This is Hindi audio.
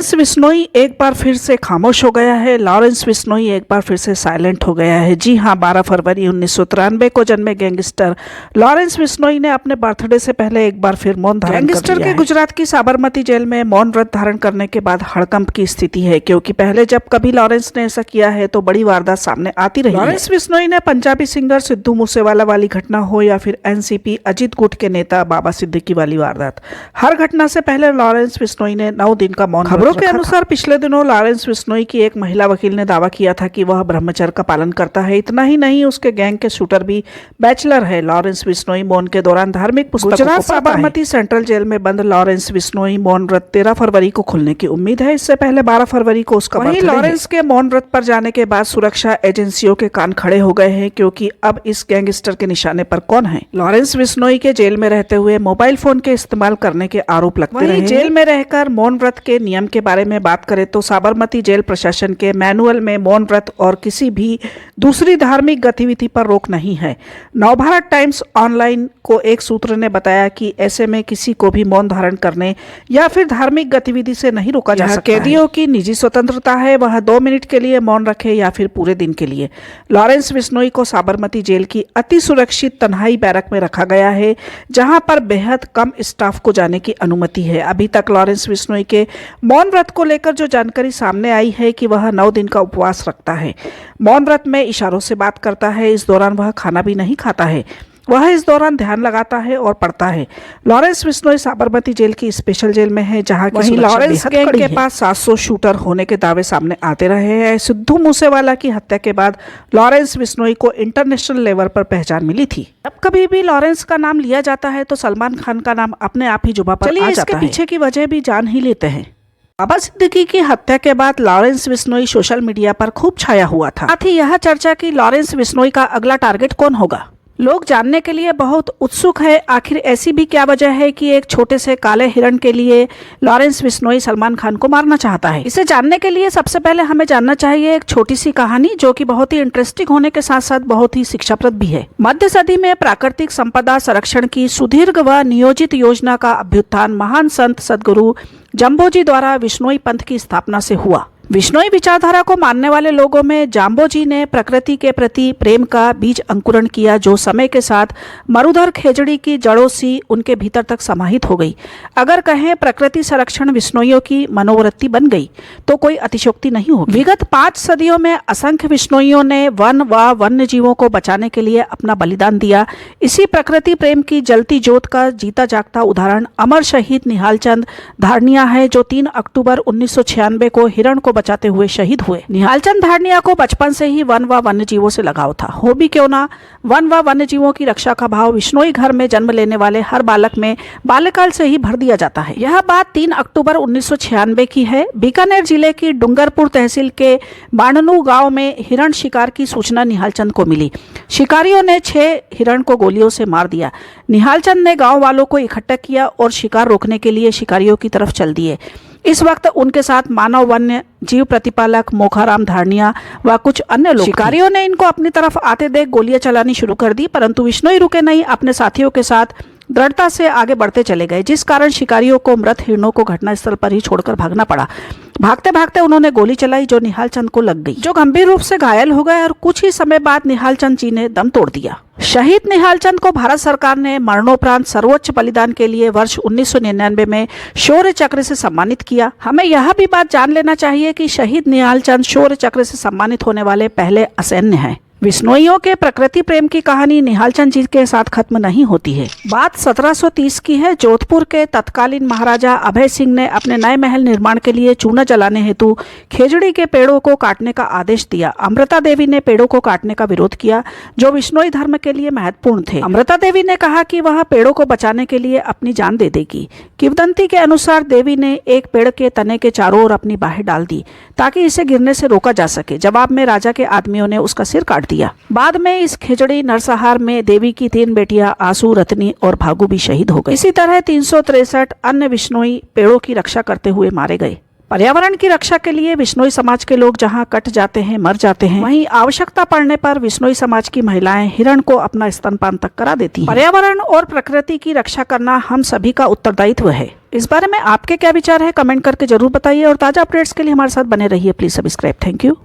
लॉरेंस बिश्नोई एक बार फिर से खामोश हो गया है। लॉरेंस बिश्नोई एक बार फिर से साइलेंट हो गया है। जी हां, 12 फरवरी 1993 को जन्मे गैंगस्टर लॉरेंस बिश्नोई ने अपने बर्थडे से पहले एक बार फिर मौन धारण कर लिया है। गैंगस्टर के गुजरात की साबरमती जेल में मौन व्रत धारण करने के बाद हड़कंप की स्थिति है, क्योंकि पहले जब कभी लॉरेंस ने ऐसा किया है तो बड़ी वारदात सामने आती रही है। लॉरेंस बिश्नोई ने पंजाबी सिंगर सिद्धू मूसेवाला वाली घटना हो या फिर एनसीपी अजीत गुट के नेता बाबा सिद्दीकी वाली वारदात, हर घटना से पहले लॉरेंस बिश्नोई ने 9 दिन का मौन। खबरों के अनुसार पिछले दिनों लॉरेंस बिश्नोई की एक महिला वकील ने दावा किया था कि वह ब्रह्मचर्य का पालन करता है। इतना ही नहीं, उसके गैंग के शूटर भी बैचलर है। लॉरेंस बिश्नोई मौन के दौरान धार्मिक पुस्तकों गुजरात साबरमती सेंट्रल जेल में बंद लॉरेंस बिश्नोई मौन व्रत 13 फरवरी को खुलने की उम्मीद है। इससे पहले 12 फरवरी को उसका बर्थडे है। लॉरेंस के मौन व्रत पर जाने के बाद सुरक्षा एजेंसियों के कान खड़े हो गए हैं, क्योंकि अब इस गैंगस्टर के निशाने पर कौन है। लॉरेंस बिश्नोई के जेल में रहते हुए मोबाइल फोन के इस्तेमाल करने के आरोप लगते रहे। जेल में रहकर मौन व्रत के नियम के बारे में बात करें तो साबरमती जेल प्रशासन के मैनुअल में मौन व्रत और किसी भी दूसरी धार्मिक गतिविधि पर रोक नहीं है। नवभारत टाइम्स ऑनलाइन को एक सूत्र ने बताया कि ऐसे में किसी को भी मौन धारण करने या फिर धार्मिक गतिविधि से नहीं रोका जा सकता। कैदियों की निजी स्वतंत्रता है, वह 2 मिनट के लिए मौन रखे या फिर पूरे दिन के लिए। लॉरेंस बिश्नोई को साबरमती जेल की अति सुरक्षित तन्हाई बैरक में रखा गया है, जहां पर बेहद कम स्टाफ को जाने की अनुमति है। अभी तक लॉरेंस बिश्नोई के मौन व्रत को लेकर जो जानकारी सामने आई है कि वह 9 दिन का उपवास रखता है, मौन व्रत में इशारों से बात करता है, इस दौरान वह खाना भी नहीं खाता है, वह इस दौरान ध्यान लगाता है और पढ़ता है। लॉरेंस बिश्नोई साबरमती जेल की स्पेशल जेल में है, जहां की लॉरेंस गैंग के पास 700 शूटर होने के दावे सामने आते रहे हैं। सिद्धू मूसेवाला की हत्या के बाद लॉरेंस बिश्नोई को इंटरनेशनल लेवल पर पहचान मिली थी। अब कभी भी लॉरेंस का नाम लिया जाता है तो सलमान खान का नाम अपने आप ही जुबान पर आ जाता है। इसके पीछे की वजह भी जान ही लेते हैं। बाबा सिद्दीकी की हत्या के बाद लॉरेंस बिश्नोई सोशल मीडिया पर खूब छाया हुआ था। साथ ही यह चर्चा कि लॉरेंस बिश्नोई का अगला टारगेट कौन होगा, लोग जानने के लिए बहुत उत्सुक है। आखिर ऐसी भी क्या वजह है कि एक छोटे से काले हिरण के लिए लॉरेंस बिश्नोई सलमान खान को मारना चाहता है। इसे जानने के लिए सबसे पहले हमें जानना चाहिए एक छोटी सी कहानी, जो कि बहुत ही इंटरेस्टिंग होने के साथ साथ बहुत ही शिक्षाप्रद भी है। मध्य सदी में प्राकृतिक संपदा संरक्षण की सुदीर्घ व नियोजित योजना का अभ्युत्थान महान संत सदगुरु जम्बोजी द्वारा बिश्नोई पंथ की स्थापना से हुआ। बिश्नोई विचारधारा को मानने वाले लोगों में जाम्बोजी ने प्रकृति के प्रति प्रेम का बीज अंकुरण किया, जो समय के साथ मरुधर खेजड़ी की जड़ों सी उनके भीतर तक समाहित हो गई। अगर कहें प्रकृति संरक्षण बिश्नोइयों की मनोवृत्ति बन गई तो कोई अतिशयोक्ति नहीं होगी। विगत 5 सदियों में असंख्य बिश्नोइयों ने वन व वन्य जीवों को बचाने के लिए अपना बलिदान दिया। इसी प्रकृति प्रेम की जलती जोत का जीता जागता उदाहरण अमर शहीद निहाल चंद धारणिया है, जो 3 अक्टूबर 1996 को हिरण को बचाते हुए शहीद हुए। निहाल चंद धारणिया को बचपन से ही वन व वन्य जीवों से लगाव था। हो भी क्यों ना, वन व वन्य जीवों की रक्षा का भाव बिश्नोई घर में जन्म लेने वाले हर बालक में बाल्यकाल से ही भर दिया जाता है। यह बात 3 अक्टूबर 1996 की है। बीकानेर जिले की डूंगरपुर तहसील के बाणनू गांव में हिरण शिकार की सूचना निहाल चंद को मिली। शिकारियों ने 6 हिरण को गोलियों से मार दिया। निहाल चंद ने गाँव वालों को इकट्ठा किया और शिकार रोकने के लिए शिकारियों की तरफ चल दिए। इस वक्त उनके साथ मानव वन्य जीव प्रतिपालक मोखाराम धारणिया व कुछ अन्य लोग। शिकारियों ने इनको अपनी तरफ आते देख गोलियां चलानी शुरू कर दी, परंतु बिश्नोई रुके नहीं, अपने साथियों के साथ दृढ़ता से आगे बढ़ते चले गए, जिस कारण शिकारियों को मृत हिरणों को घटनास्थल पर ही छोड़कर भागना पड़ा। भागते भागते उन्होंने गोली चलाई, जो निहाल चंद को लग गई, जो गंभीर रूप से घायल हो गए और कुछ ही समय बाद निहाल चंद जी ने दम तोड़ दिया। शहीद निहाल चंद को भारत सरकार ने मरणोपरांत सर्वोच्च बलिदान के लिए वर्ष 1999 में शौर्य चक्र से सम्मानित किया। हमें यह भी बात जान लेना चाहिए कि शहीद निहाल चंद शौर्य चक्र से सम्मानित होने वाले पहले असैन्य हैं। बिश्नोइयों के प्रकृति प्रेम की कहानी निहाल चंद जी के साथ खत्म नहीं होती है। बात 1730 की है। जोधपुर के तत्कालीन महाराजा अभय सिंह ने अपने नए महल निर्माण के लिए चूना जलाने हेतु खेजड़ी के पेड़ों को काटने का आदेश दिया। अमृता देवी ने पेड़ों को काटने का विरोध किया, जो बिश्नोई धर्म के लिए महत्वपूर्ण थे। अमृता देवी ने कहा कि वह पेड़ों को बचाने के लिए अपनी जान दे देगी। किंवदंती के अनुसार देवी ने एक पेड़ के तने के चारों ओर अपनी बाहें डाल दी, ताकि इसे गिरने से रोका जा सके। जवाब में राजा के आदमियों ने उसका सिर काट दिया। बाद में इस खिचड़ी नरसंहार में देवी की 3 बेटियां आसू, रत्नी और भागू भी शहीद हो गई। इसी तरह 363 अन्य बिश्नोई पेड़ों की रक्षा करते हुए मारे गए। पर्यावरण की रक्षा के लिए बिश्नोई समाज के लोग जहां कट जाते हैं, मर जाते हैं, वहीं आवश्यकता पड़ने पर बिश्नोई समाज की महिलाएं हिरण को अपना स्तनपान तक करा देती हैं। पर्यावरण और प्रकृति की रक्षा करना हम सभी का उत्तरदायित्व है। इस बारे में आपके क्या विचार है, कमेंट करके जरूर बताइए और ताज़ा अपडेट्स के लिए हमारे साथ बने रहिए। Please subscribe. Thank you.